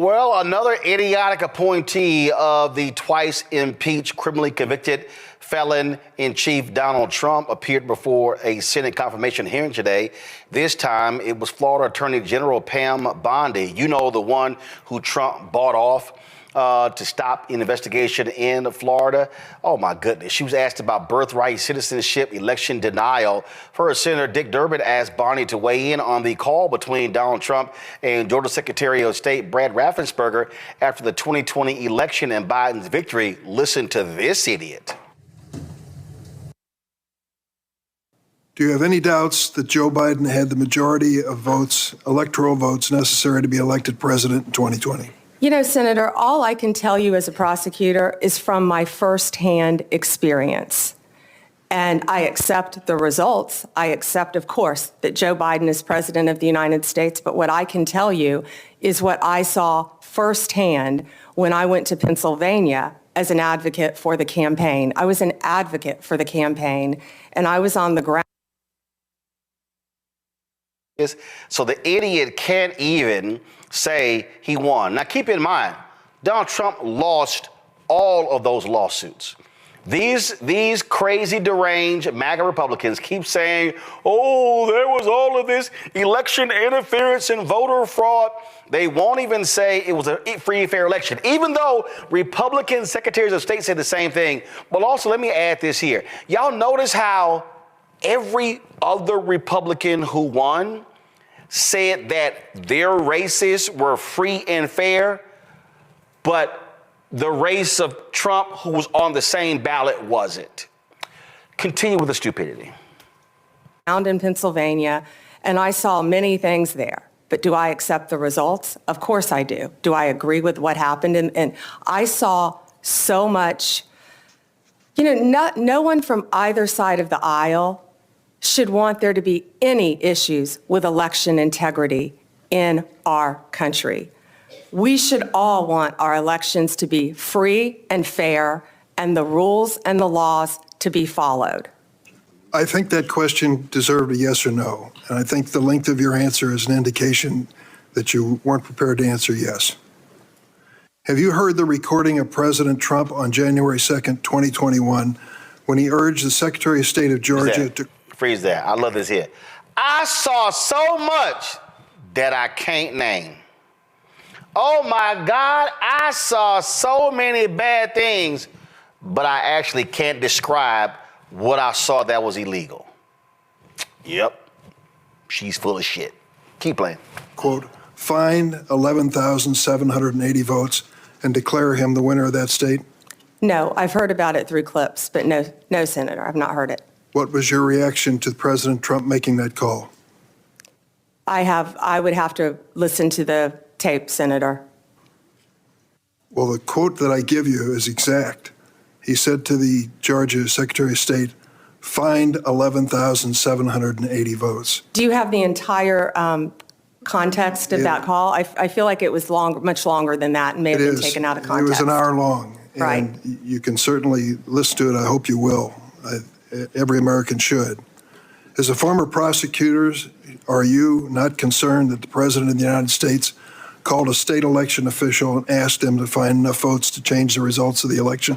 Well, another idiotic appointee of the twice impeached, criminally convicted felon-in-chief Donald Trump appeared before a Senate confirmation hearing today. This time, it was Florida Attorney General Pam Bondi, you know, the one who Trump bought off to stop an investigation in Florida. Oh, my goodness. She was asked about birthright citizenship, election denial. First, Senator Dick Durbin asked Bondi to weigh in on the call between Donald Trump and Georgia Secretary of State Brad Raffensperger after the 2020 election and Biden's victory. Listen to this idiot. Do you have any doubts that Joe Biden had the majority of votes, electoral votes, necessary to be elected president in 2020? You know, Senator, all I can tell you as a prosecutor is from my firsthand experience. And I accept the results. I accept, of course, that Joe Biden is president of the United States. But what I can tell you is what I saw firsthand when I went to Pennsylvania as an advocate for the campaign. I was an advocate for the campaign, and I was on the ground. So the idiot can't even say he won. Now, keep in mind, Donald Trump lost all of those lawsuits. These crazy, deranged MAGA Republicans keep saying, oh, there was all of this election interference and voter fraud. They won't even say it was a free and fair election, even though Republican secretaries of state said the same thing. But also, let me add this here. Y'all notice how every other Republican who won said that their races were free and fair, but the race of Trump, who was on the same ballot, wasn't. Continue with the stupidity. Found in Pennsylvania, and I saw many things there. But do I accept the results? Of course I do. Do I agree with what happened? And I saw so much, you know, no one from either side of the aisle should want there to be any issues with election integrity in our country. We should all want our elections to be free and fair and the rules and the laws to be followed. I think that question deserved a yes or no. And I think the length of your answer is an indication that you weren't prepared to answer yes. Have you heard the recording of President Trump on January 2nd, 2021, when he urged the Secretary of State of Georgia to... Freeze that. I love this here. I saw so much that I can't name. Oh my God, I saw so many bad things, but I actually can't describe what I saw that was illegal. Yep, she's full of shit. Keep playing. Quote, find 11,780 votes and declare him the winner of that state? No, I've heard about it through clips, but no, Senator, I've not heard it. What was your reaction to President Trump making that call? I would have to listen to the tape, Senator. Well, the quote that I give you is exact. He said to the Georgia Secretary of State, find 11,780 votes. Do you have the entire context of that call? I feel like it was much longer than that and may have been taken out of context. It was an hour long. Right. And you can certainly listen to it. I hope you will. Every American should. As a former prosecutor, are you not concerned that the President of the United States called a state election official and asked him to find enough votes to change the results of the election?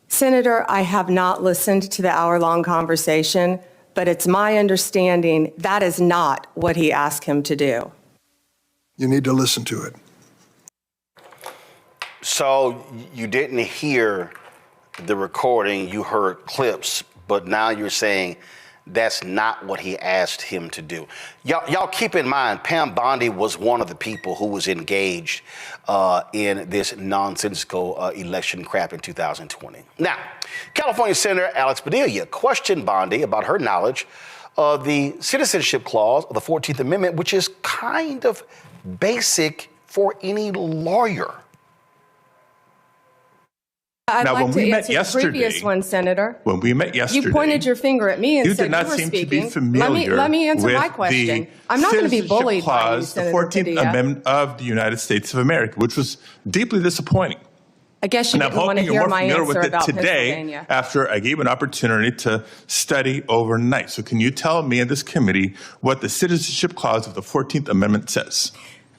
Senator, I have not listened to the hour-long conversation, but it's my understanding that is not what he asked him to do. You need to listen to it. So you didn't hear the recording, you heard clips, but now you're saying that's not what he asked him to do. Y'all keep in mind, Pam Bondi was one of the people who was engaged in this nonsensical election crap in 2020. Now, California Senator Alex Padilla questioned Bondi about her knowledge of the citizenship clause of the 14th Amendment, which is kind of basic for any lawyer. I'd now, like when to we met answer yesterday, the previous one, Senator. When we met yesterday, you pointed your finger at me and you said did not you were seem speaking. to be familiar let me answer with my question. I'm not going to be bullied by you, Senator the 14th Padilla. Amendment of the United States of America, which was deeply disappointing. I guess you didn't want to hear my answer about today Pennsylvania. After I gave an opportunity to study overnight. So can you tell me and this committee what the citizenship clause of the 14th Amendment says?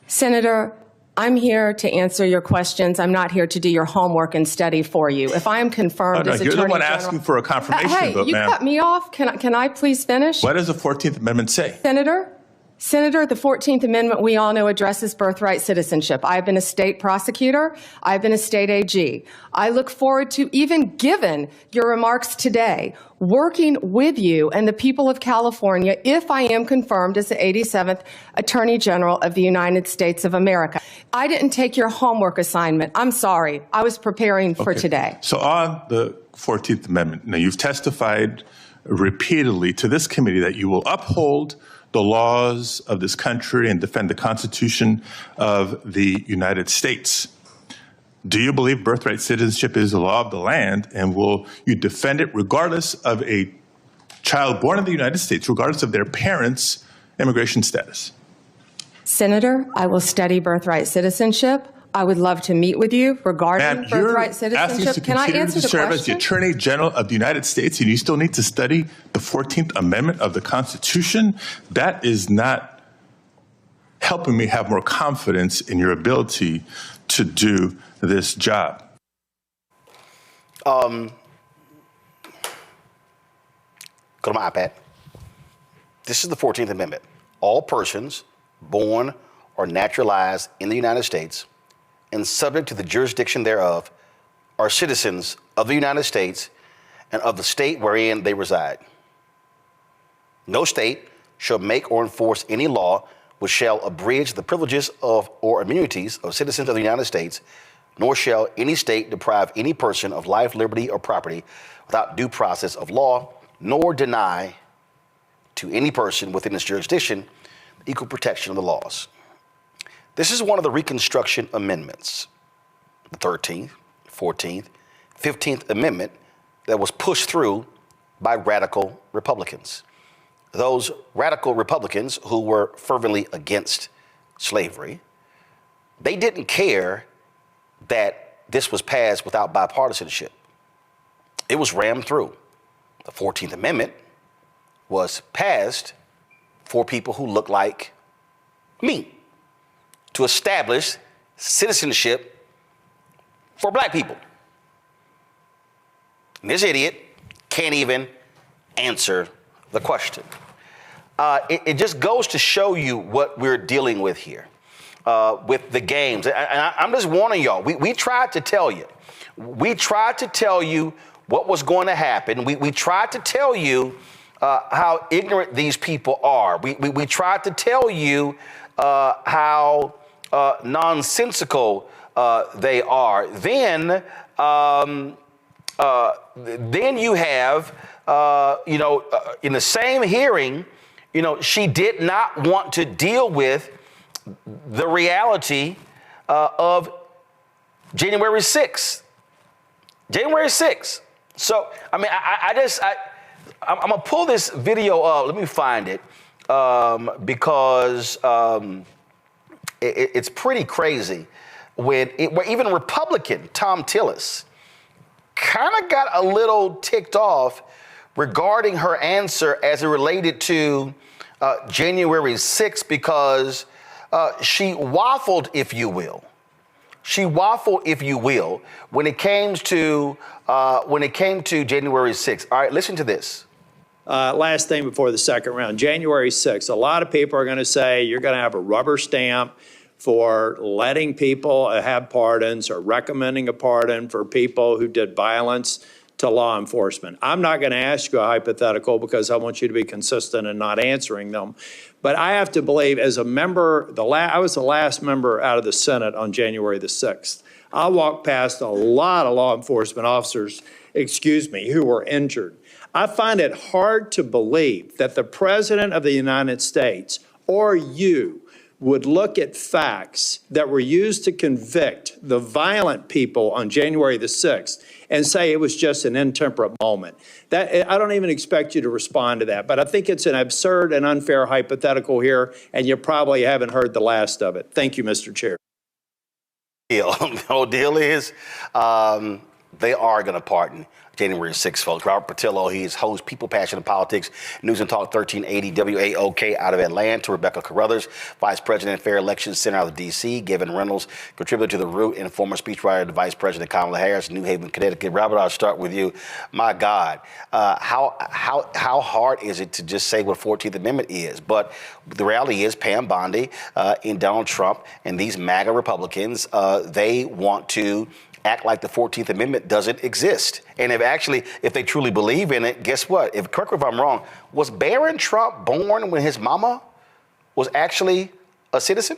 Senator, I'm here to answer your questions. I'm not here to do your homework and study for you. If I am confirmed as Attorney You're the one General, asking for a confirmation hey, vote, you ma'am. cut me off. Can I please finish? What does the 14th Amendment say? Senator, the 14th Amendment, we all know, addresses birthright citizenship. I've been a state prosecutor. I've been a state AG. I look forward to, even given your remarks today, working with you and the people of California if I am confirmed as the 87th Attorney General of the United States of America. I didn't take your homework assignment. I'm sorry. I was preparing for today. So on the 14th Amendment, now you've testified repeatedly to this committee that you will uphold the laws of this country and defend the Constitution of the United States. Do you believe birthright citizenship is the law of the land, and will you defend it regardless of a child born in the United States, regardless of their parents' immigration status? Senator, I will study birthright citizenship. I would love to meet with you regarding birthright citizenship. Can I answer the serve question? as the Attorney General of the United States, and you still need to study the 14th Amendment of the Constitution? That is not helping me have more confidence in your ability to do this job. Go to my iPad. This is the 14th Amendment. All persons born or naturalized in the United States and subject to the jurisdiction thereof are citizens of the United States and of the state wherein they reside. No state shall make or enforce any law which shall abridge the privileges of or immunities of citizens of the United States, nor shall any state deprive any person of life, liberty, or property without due process of law, nor deny to any person within its jurisdiction equal protection of the laws. This is one of the Reconstruction Amendments, the 13th, 14th, 15th Amendment that was pushed through by radical Republicans. Those radical Republicans who were fervently against slavery, they didn't care that this was passed without bipartisanship. It was rammed through. The 14th Amendment was passed for people who look like me, to establish citizenship for black people. And this idiot can't even answer the question. It just goes to show you what we're dealing with here, with the games. And I'm just warning y'all, we tried to tell you. We tried to tell you what was going to happen. We tried to tell you how ignorant these people are. We tried to tell you how nonsensical they are. Then you have, in the same hearing, she did not want to deal with the reality of January 6th. January 6th. So, I mean, I'm going to pull this video up. Let me find it because it's pretty crazy where even Republican Tom Tillis kind of got a little ticked off regarding her answer as it related to January 6th because she waffled, if you will. She waffled, if you will, when it came to January 6th. All right, listen to this. Last thing before the second round, January 6th, a lot of people are going to say you're going to have a rubber stamp for letting people have pardons or recommending a pardon for people who did violence to law enforcement. I'm not going to ask you a hypothetical because I want you to be consistent in not answering them. But I have to believe as a member, I was the last member out of the Senate on January the 6th. I walked past a lot of law enforcement officers, who were injured. I find it hard to believe that the President of the United States or you would look at facts that were used to convict the violent people on January the 6th and say it was just an intemperate moment. I don't even expect you to respond to that, but I think it's an absurd and unfair hypothetical here, and you probably haven't heard the last of it. Thank you, Mr. Chair. The whole deal is They are going to pardon January 6th, folks. Robert Patillo, he's host, People, Passion, and Politics, News and Talk 1380 WAOK out of Atlanta. Rebecca Carruthers, Vice President, Fair Elections Center out of D.C. Gavin Reynolds, contributor to The Root and former speechwriter to Vice President Kamala Harris, New Haven, Connecticut. Robert, I'll start with you. My God, how hard is it to just say what 14th Amendment is? But the reality is Pam Bondi and Donald Trump and these MAGA Republicans, they want to act like the 14th Amendment doesn't exist. And if they truly believe in it, guess what? Correct me if I'm wrong, was Barron Trump born when his mama was actually a citizen?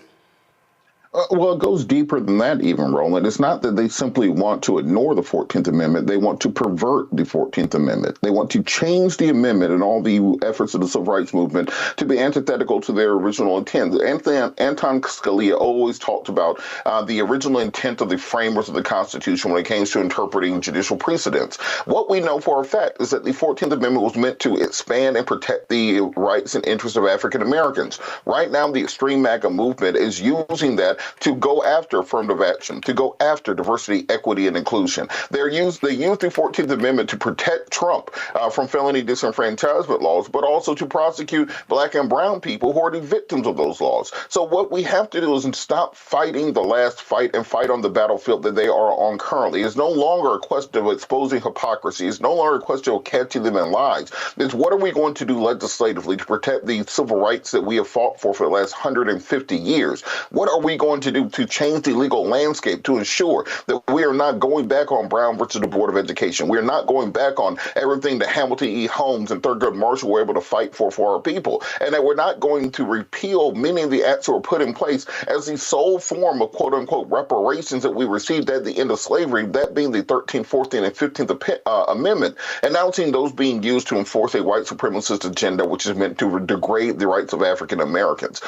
Well, it goes deeper than that even, Roland. It's not that they simply want to ignore the 14th Amendment. They want to pervert the 14th Amendment. They want to change the amendment and all the efforts of the civil rights movement to be antithetical to their original intent. Anton Scalia always talked about the original intent of the framers of the Constitution when it came to interpreting judicial precedents. What we know for a fact is that the 14th Amendment was meant to expand and protect the rights and interests of African Americans. Right now, the extreme MAGA movement is using that to go after affirmative action, to go after diversity, equity, and inclusion. They use the 14th Amendment to protect Trump from felony disenfranchisement laws, but also to prosecute Black and brown people who are the victims of those laws. So what we have to do is stop fighting the last fight and fight on the battlefield that they are on currently. It's no longer a question of exposing hypocrisy. It's no longer a question of catching them in lies. It's what are we going to do legislatively to protect the civil rights that we have fought for the last 150 years? What are we going to do to change the legal landscape to ensure that we are not going back on Brown versus the Board of Education? We are not going back on everything that Hamilton E. Holmes and Thurgood Marshall were able to fight for our people, and that we're not going to repeal many of the acts that were put in place as the sole form of quote-unquote reparations that we received at the end of slavery, that being the 13th, 14th, and 15th Amendment, and now seeing those being used to enforce a white supremacist agenda, which is meant to degrade the rights of African Americans.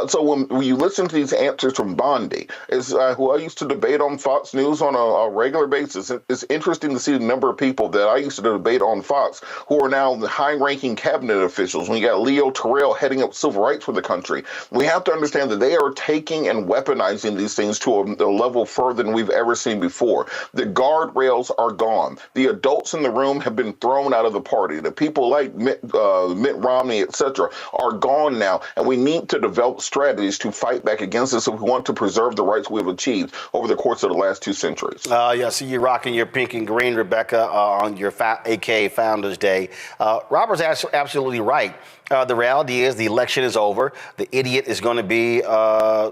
So when you listen to these answers from Bondi, who I used to debate on Fox News on a regular basis. It's interesting to see the number of people that I used to debate on Fox who are now the high-ranking cabinet officials. When you got Leo Terrell heading up civil rights for the country, we have to understand that they are taking and weaponizing these things to a level further than we've ever seen before. The guardrails are gone. The adults in the room have been thrown out of the party. The people like Mitt Romney, etc., are gone now, and we need to develop strategies to fight back against this if we want to preserve the rights we've achieved over the course of the last 2 centuries. Yeah, I see you rocking your pink and green, Rebecca, on your AKA Founders Day. Robert's absolutely right. The reality is the election is over. The idiot is going to be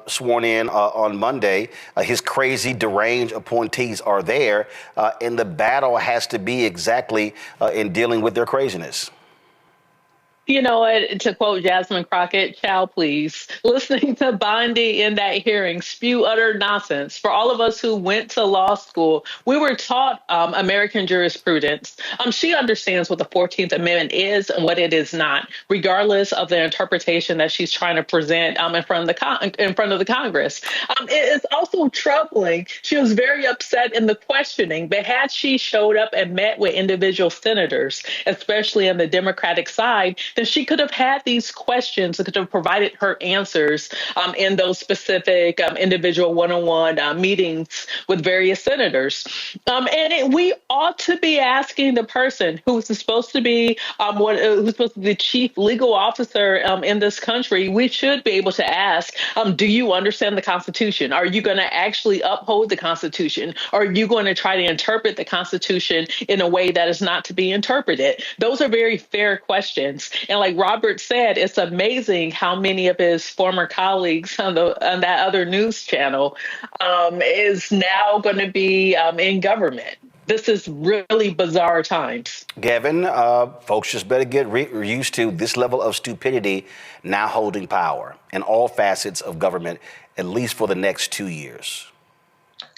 sworn in on Monday. His crazy, deranged appointees are there, and the battle has to be exactly in dealing with their craziness. You know what, to quote Jasmine Crockett, chow please. Listening to Bondi in that hearing spew utter nonsense. For all of us who went to law school, we were taught American jurisprudence. She understands what the 14th Amendment is and what it is not, regardless of the interpretation that she's trying to present in front of the Congress. It is also troubling. She was very upset in the questioning, but had she showed up and met with individual senators, especially on the Democratic side, then she could have had these questions and could have provided her answers in those specific individual one-on-one meetings with various senators. We ought to be asking the person who's supposed to be the chief legal officer in this country. We should be able to ask, do you understand the Constitution? Are you going to actually uphold the Constitution? Or are you going to try to interpret the Constitution in a way that is not to be interpreted? Those are very fair questions. And like Robert said, it's amazing how many of his former colleagues on that other news channel is now going to be in government. This is really bizarre times. Gavin, folks just better get used to this level of stupidity now holding power in all facets of government, at least for the next 2 years.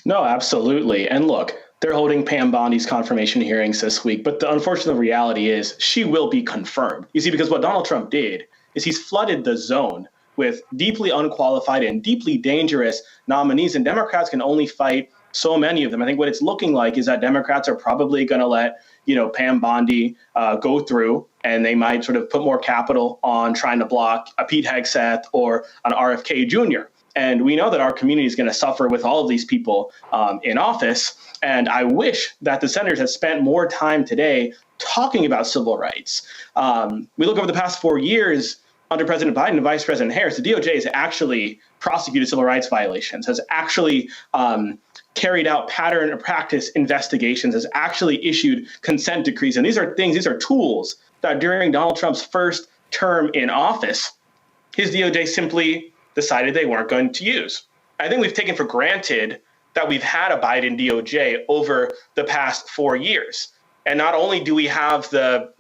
No, absolutely. And look, they're holding Pam Bondi's confirmation hearings this week, but the unfortunate reality is she will be confirmed. You see, because what Donald Trump did is he's flooded the zone with deeply unqualified and deeply dangerous nominees, and Democrats can only fight so many of them. I think what it's looking like is that Democrats are probably going to let, Pam Bondi go through, and they might sort of put more capital on trying to block a Pete Hegseth or an RFK Jr. And we know that our community is going to suffer with all of these people in office. And I wish that the senators had spent more time today talking about civil rights. We look over the past 4 years under President Biden and Vice President Harris, the DOJ has actually prosecuted civil rights violations, has actually carried out pattern or practice investigations, has actually issued consent decrees. And these are tools that during Donald Trump's first term in office, his DOJ simply decided they weren't going to use. I think we've taken for granted that we've had a Biden DOJ over the past 4 years. And not only do we have the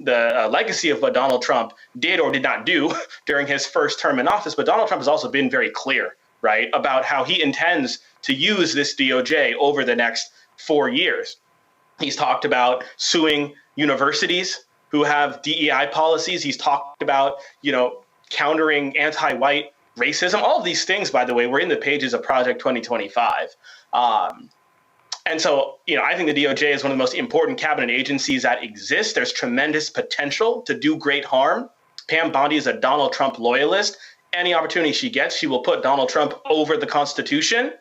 legacy of what Donald Trump did or did not do during his first term in office, but Donald Trump has also been very clear, right, about how he intends to use this DOJ over the next 4 years. He's talked about suing universities who have DEI policies. He's talked about, countering anti-white racism. All of these things, by the way, were in the pages of Project 2025. And so, I think the DOJ is one of the most important cabinet agencies that exist. There's tremendous potential to do great harm. Pam Bondi is a Donald Trump loyalist. Any opportunity she gets, she will put Donald Trump over the Constitution.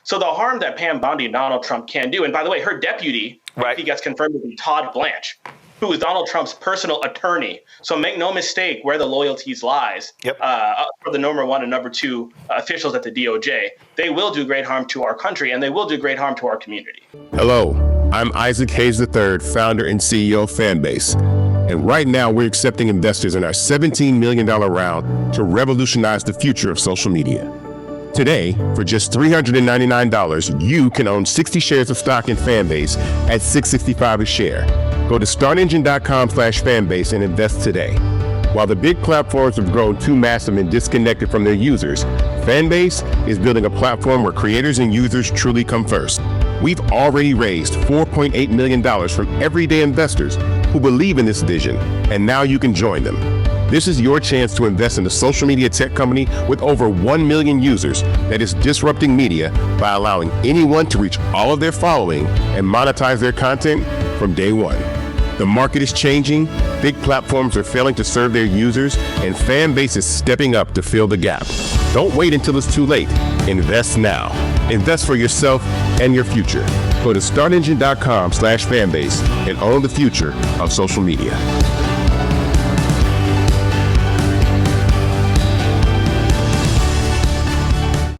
So the harm that Pam Bondi and Donald Trump can do, and by the way, her deputy, if he gets confirmed, will be Todd Blanche, who is Donald Trump's personal attorney. So make no mistake where the loyalties lies for the number one and number two officials at the DOJ. They will do great harm to our country, and they will do great harm to our community. Hello, I'm Isaac Hayes III, founder and CEO of Fanbase. And right now we're accepting investors in our $17 million round to revolutionize the future of social media. Today, for just $399, you can own 60 shares of stock in Fanbase at $665 a share. Go to startengine.com/fanbase and invest today. While the big platforms have grown too massive and disconnected from their users, Fanbase is building a platform where creators and users truly come first. We've already raised $4.8 million from everyday investors who believe in this vision, and now you can join them. This is your chance to invest in a social media tech company with over 1 million users that is disrupting media by allowing anyone to reach all of their following and monetize their content from day one. The market is changing, big platforms are failing to serve their users, and Fanbase is stepping up to fill the gap. Don't wait until it's too late. Invest now. Invest for yourself and your future. Go to startengine.com/fanbase and own the future of social media.